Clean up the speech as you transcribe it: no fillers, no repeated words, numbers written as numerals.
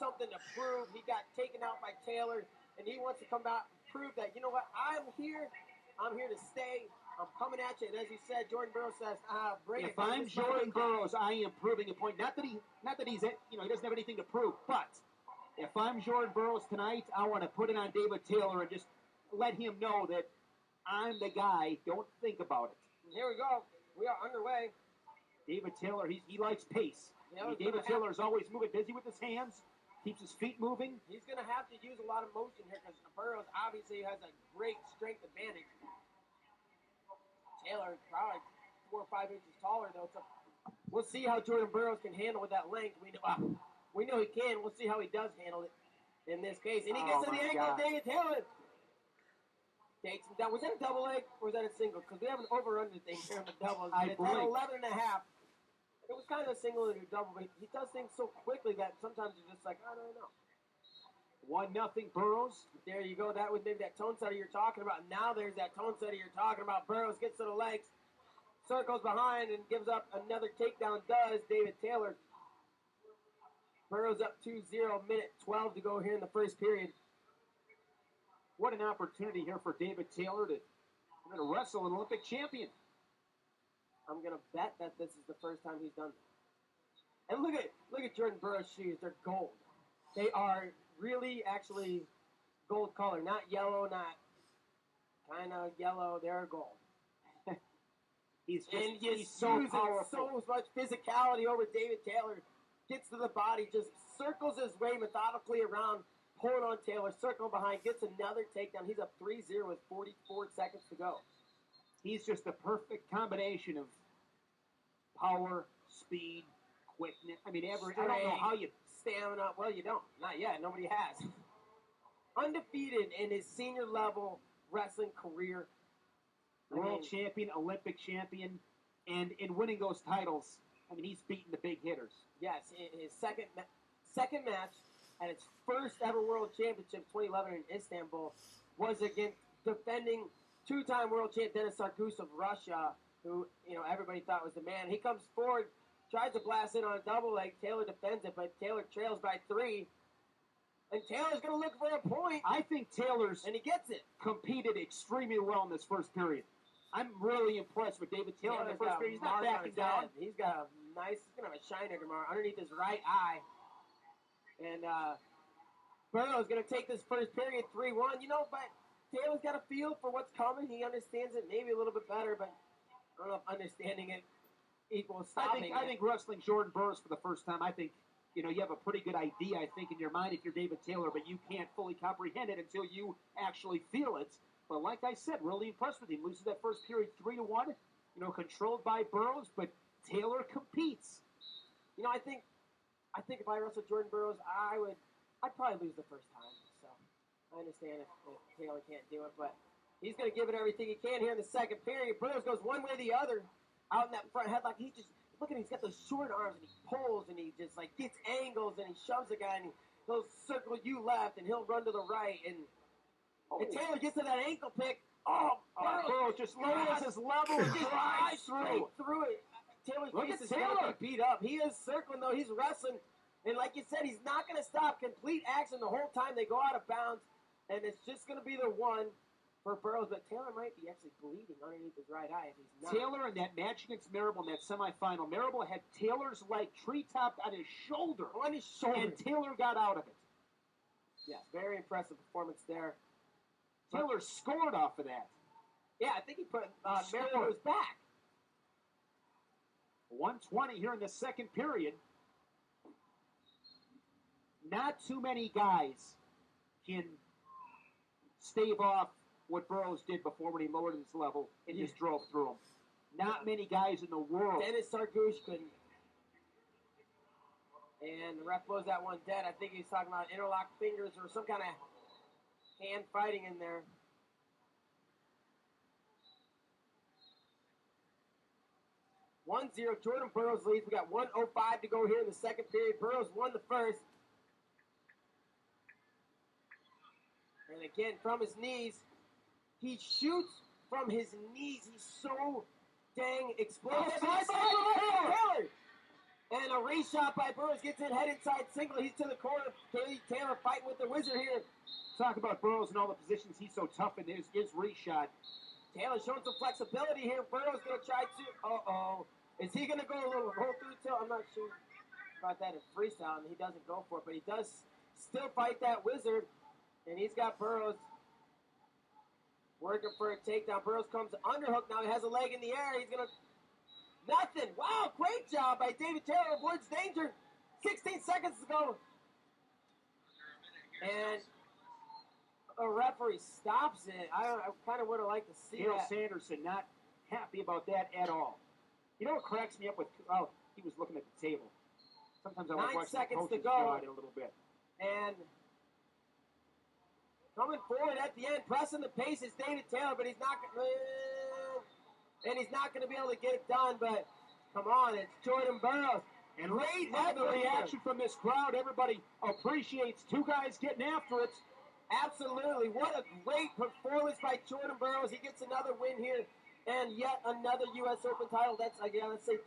something to prove. He got taken out by Taylor, and he wants to come out and prove that, you know what, I'm here to stay. I'm coming at you. And as you said, Jordan Burroughs says, bring it. If I'm Jordan Burroughs, I am proving a point. Not that he's, he doesn't have anything to prove, but if I'm Jordan Burroughs tonight, I want to put it on David Taylor and just let him know that I'm the guy. Don't think about it. Here we go. We are underway. David Taylor, he likes pace. David Taylor is always moving, busy with his hands, keeps his feet moving. He's going to have to use a lot of motion here because Burroughs obviously has a great strength advantage. Taylor probably 4 or 5 inches taller, though. So we'll see how Jordan Burroughs can handle with that length. We know he can. We'll see how he does handle it in this case. And he gets to the ankle of David Taylor. Takes him down. Was that a double leg or was that a single? Because we have an over-under thing here in the doubles. It's at 11 and a half. It was kind of a single and a double, but he does things so quickly that sometimes you're just like, I don't know. 1-0 Burroughs. There you go. That was maybe that tone setter you're talking about. Now there's that tone setter you're talking about. Burroughs gets to the legs, circles behind, and gives up another takedown. Does David Taylor. Burroughs up 2-0, minute 12 to go here in the first period. What an opportunity here for David Taylor to wrestle an Olympic champion. I'm going to bet that this is the first time he's done that. And look at Jordan Burroughs' shoes. They're gold. They are really actually gold color. Not yellow, not kind of yellow. They're gold. He's so powerful. So much physicality over David Taylor. Gets to the body, just circles his way methodically around, pulling on Taylor, circling behind, gets another takedown. He's up 3-0 with 44 seconds to go. He's just the perfect combination of power, speed, quickness. I mean, I don't know how you... Stamina. Well, you don't. Not yet. Nobody has. Undefeated in his senior level wrestling career. World champion, Olympic champion, and in winning those titles, I mean, he's beaten the big hitters. Yes, in his second match at its first ever World Championship, 2011 in Istanbul, was against defending two-time world champ Denis Sargus of Russia, who everybody thought was the man. He comes forward, tries to blast in on a double leg. Taylor defends it, but Taylor trails by 3. And Taylor's going to look for a point. I think Taylor's and he gets it. Competed extremely well in this first period. I'm really impressed with David Taylor in the first period. He's not backing down. He's got he's going to have a shiner tomorrow underneath his right eye. And Burroughs going to take this first period 3-1. But Taylor's got a feel for what's coming. He understands it maybe a little bit better, but I don't know if understanding it equals stopping I think wrestling Jordan Burroughs for the first time, I think, you have a pretty good idea, I think, in your mind if you're David Taylor, but you can't fully comprehend it until you actually feel it. But like I said, really impressed with him. Loses that first period 3-1, controlled by Burroughs, but Taylor competes. I think if I wrestled Jordan Burroughs, I'd probably lose the first time. So I understand if Taylor can't do it, but he's going to give it everything he can here in the second period. Burroughs goes one way or the other out in that front headlock. He's got those short arms, and he pulls, and he just gets angles, and he shoves the guy, and he'll circle you left, and he'll run to the right, and Taylor gets to that ankle pick. Burroughs just lowers his level and drives through it. Taylor's face is going to be beat up. He is circling, though. He's wrestling. And like you said, he's not going to stop. Complete action the whole time. They go out of bounds. And it's just going to be the one for Burroughs. But Taylor might be actually bleeding underneath his right eye if he's not. Taylor in that match against Marable in that semifinal. Marable had Taylor's leg tree-topped on his shoulder. And Taylor got out of it. Yes, very impressive performance there. Taylor scored off of that. Yeah, I think he put Marable's back. 1:20 here in the second period. Not too many guys can stave off what Burroughs did before when he lowered his level and just drove through him. Not many guys in the world. Denis Sargus couldn't. And the ref blows that one dead. I think he's talking about interlocked fingers or some kind of hand fighting in there. One 0. Jordan Burroughs leads. We got 1:05 to go here in the second period. Burroughs won the first. And again, from his knees, he shoots from his knees. He's so dang explosive. Taylor! And a reshot by Burroughs gets in, head inside single. He's to the corner. Taylor fighting with the Wizard here. Talk about Burroughs and all the positions he's so tough in his reshot. Taylor showing some flexibility here. Burroughs going to try to. Uh-oh. Is he going to go a little roll through tilt? I'm not sure about that in freestyle, and he doesn't go for it, but he does still fight that Wizard, and he's got Burroughs working for a takedown. Burroughs comes underhook. Now he has a leg in the air. He's going to. Nothing. Wow, great job by David Taylor. Avoids danger. 16 seconds to go. And a referee stops it. I kind of would have liked to see Carol that. Sanderson not happy about that at all. You know what cracks me up with? Oh, he was looking at the table. Sometimes I want to 9 watch seconds the to coaches go. draw it a little bit. And coming forward at the end, pressing the pace is David Taylor, but he's not going to be able to get it done. But come on, it's Jordan Burroughs. And look at the reaction from this crowd. Everybody appreciates two guys getting after it. Absolutely. What a great performance by Jordan Burroughs. He gets another win here and yet another U.S. Open title. That's, again, let's say